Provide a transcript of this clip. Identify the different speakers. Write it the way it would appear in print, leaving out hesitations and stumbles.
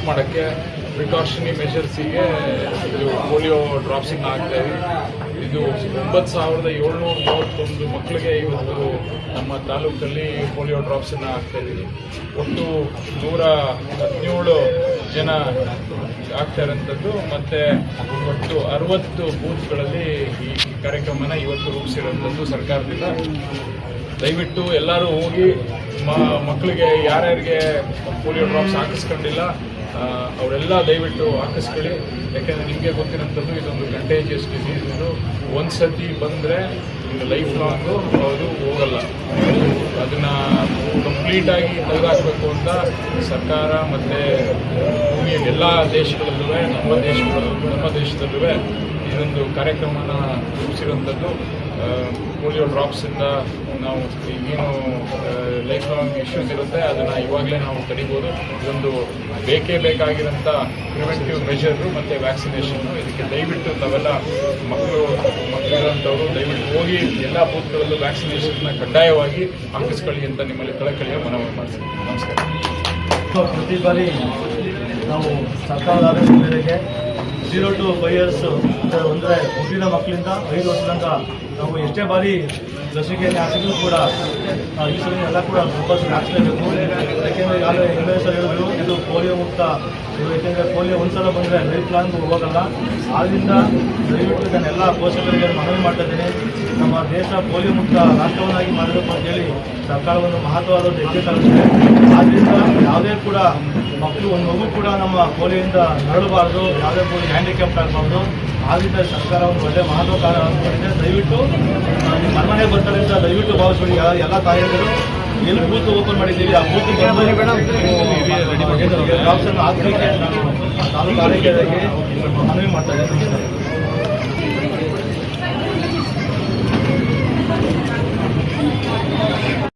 Speaker 1: ಮಾಡೋಕ್ಕೆ ಪ್ರಿಕಾಷನರಿ ಮೆಷರ್ಸಿಗೆ ಇದು ಪೋಲಿಯೋ ಡ್ರಾಪ್ಸಿಂಗ್ ಆಗ್ತಾಯಿದೆ. ಇದು 9,731 ಮಕ್ಕಳಿಗೆ ಇವತ್ತು ನಮ್ಮ ತಾಲೂಕಲ್ಲಿ ಪೋಲಿಯೋ ಡ್ರಾಪ್ಸನ್ನು ಆಗ್ತಾಯಿದ್ದೀವಿ. ಒಟ್ಟು 117 ಜನ ಆಗ್ತಾ ಇರೋಂಥದ್ದು. ಮತ್ತು ಒಟ್ಟು 60 ಬೂತ್ಗಳಲ್ಲಿ ಈ ಕಾರ್ಯಕ್ರಮನ ಇವತ್ತು ರೂಪಿಸಿರೋಂಥದ್ದು ಸರ್ಕಾರದಿಂದ. ದಯವಿಟ್ಟು ಎಲ್ಲರೂ ಹೋಗಿ ಮಕ್ಕಳಿಗೆ ಯಾರ್ಯಾರಿಗೆ ಪೋಲಿಯೋ ಡ್ರಾಪ್ಸ್ ಹಾಕಿಸ್ಕೊಂಡಿಲ್ಲ ಅವರೆಲ್ಲ ದಯವಿಟ್ಟು ಹಾಕಿಸ್ಕೊಳ್ಳಿ. ಯಾಕೆಂದರೆ ನಿಮಗೆ ಗೊತ್ತಿರೋಂಥದ್ದು ಇದೊಂದು ಕಂಟೇಜಿಯಸ್ ಡಿಸೀಸ್. ಇದು ಒಂದು ಸತಿ ಬಂದರೆ ಇದು ಲೈಫ್ ಲಾಂಗು ಅದು ಹೋಗಲ್ಲ. ಅದನ್ನು ಕಂಪ್ಲೀಟಾಗಿ ತೆಗೆದುಹಾಕಬೇಕು ಅಂತ ಸರ್ಕಾರ ಮತ್ತು ಭೂಮಿಯ ಎಲ್ಲ ದೇಶಗಳಲ್ಲೂ ನಮ್ಮ ದೇಶದಲ್ಲೂ ಇದೊಂದು ಕಾರ್ಯಕ್ರಮನ ರೂಪಿಸಿರೋಂಥದ್ದು. ಪೋಲಿಯೋ ಡ್ರಾಪ್ಸಿಂದ ನಾವು ಏನು ಲೈಫ್ ಲಾಂಗ್ ಇಶ್ಯೂಸ್ ಇರುತ್ತೆ ಅದನ್ನು ಇವಾಗಲೇ ನಾವು ತಡಿಬೋದು. ಇದೊಂದು ಬೇಕಾಗಿರೋಂಥ ಪ್ರಿವೆಂಟಿವ್ ಮೆಷರು ಮತ್ತು ವ್ಯಾಕ್ಸಿನೇಷನ್ನು. ಇದಕ್ಕೆ ದಯವಿಟ್ಟು ತಾವೆಲ್ಲ ಮಕ್ಕಳಿರೋಂಥವ್ರು ದಯವಿಟ್ಟು ಹೋಗಿ ಎಲ್ಲ ಬೂತ್ಗಳಲ್ಲೂ ವ್ಯಾಕ್ಸಿನೇಷನ್ನ ಕಡ್ಡಾಯವಾಗಿ ಹಾಕಿಸ್ಕೊಳ್ಳಿ ಅಂತ ನಿಮ್ಮಲ್ಲಿ ಕಳಕಳಿಯ ಮನವಿ ಮಾಡ್ತೀನಿ. ನಮಸ್ಕಾರ.
Speaker 2: ಪ್ರತಿ ಬಾರಿ ನಾವು ಸರ್ಕಾರದ ಆದೇಶದ ಮೇರೆಗೆ 0 to 5 years ಅಂದರೆ ಹುಟ್ಟಿದ ಮಕ್ಕಳಿಂದ 5 ವರ್ಷದಿಂದ ನಾವು ಎಷ್ಟೇ ಬಾರಿ ಲಸಿಕೆಯನ್ನು ಹಾಕಿದ್ರು ಕೂಡ ಈ ಸಲ ಎಲ್ಲ ಕೂಡ ಕಂಪಲ್ಸರಿ ಹಾಕ್ಸ್ಲೇಬೇಕು. ಯಾಕೆಂದರೆ ಈಗಾಗಲೇ MSR ಹೇಳಿದ್ರು ಇದು ಪೋಲಿಯೋ ಮುಕ್ತ. ಯಾಕೆಂದರೆ ಪೋಲಿಯೋ ಒಂದ್ಸಲ ಬಂದರೆ ಲೈಫ್ ಲಾಂಗ್ ಹೋಗಲ್ಲ. ಆದ್ದರಿಂದ ದಯವಿಟ್ಟು ನಾನು ಎಲ್ಲ ಪೋಷಕರಿಗೆ ಮನವಿ ಮಾಡ್ತಾ ಇದ್ದೀನಿ, ನಮ್ಮ ದೇಶ ಪೋಲಿಯೋ ಮುಕ್ತ ರಾಷ್ಟ್ರವನ್ನಾಗಿ ಮಾಡಬೇಕು ಅಂತೇಳಿ ಸರ್ಕಾರ ಒಂದು ಮಹತ್ವವಾದ ಹೆಜ್ಜೆ ತರುತ್ತದೆ. ಆದ್ದರಿಂದ ಯಾವುದೇ ಕೂಡ ಮಕ್ಕಳು ಒಂದು ಮಗು ಕೂಡ ನಮ್ಮ ಪೋಲಿಯೋದಿಂದ ನರಳಬಾರ್ದು, ಯಾವುದೇ ಪೋಲಿಯೋ ಹ್ಯಾಂಡಿಕ್ಯಾಪ್ಟ್ ಆಗಬಾರ್ದು. ಆದ್ದರಿಂದ ಸರ್ಕಾರ ಒಂದು ಒಳ್ಳೆಯ ಮಹತ್ವ ಮಾಡಿದೆ. ದಯವಿಟ್ಟು ನಿಮ್ಮ ಮನೆಗೆ ಬರ್ತಾರೆ ಅಂತ ದಯವಿಟ್ಟು ಭಾವಿಸ್ಬಿಡಿ. ಎಲ್ಲ ತಾಯಿಯರು ಎಲ್ಲಿ ಬೂತ್ ಓಪನ್ ಮಾಡಿದ್ದೀವಿ ಆ ಬೂತ್ ಡ್ರಾಪ್ಸನ್ನು ಹಾಕಲಿಕ್ಕೆ ನಾನು ತಾಲೂಕು ಆರೋಗ್ಯದಾಗಿ ಮನವಿ ಮಾಡ್ತಾ ಇದ್ದೀನಿ.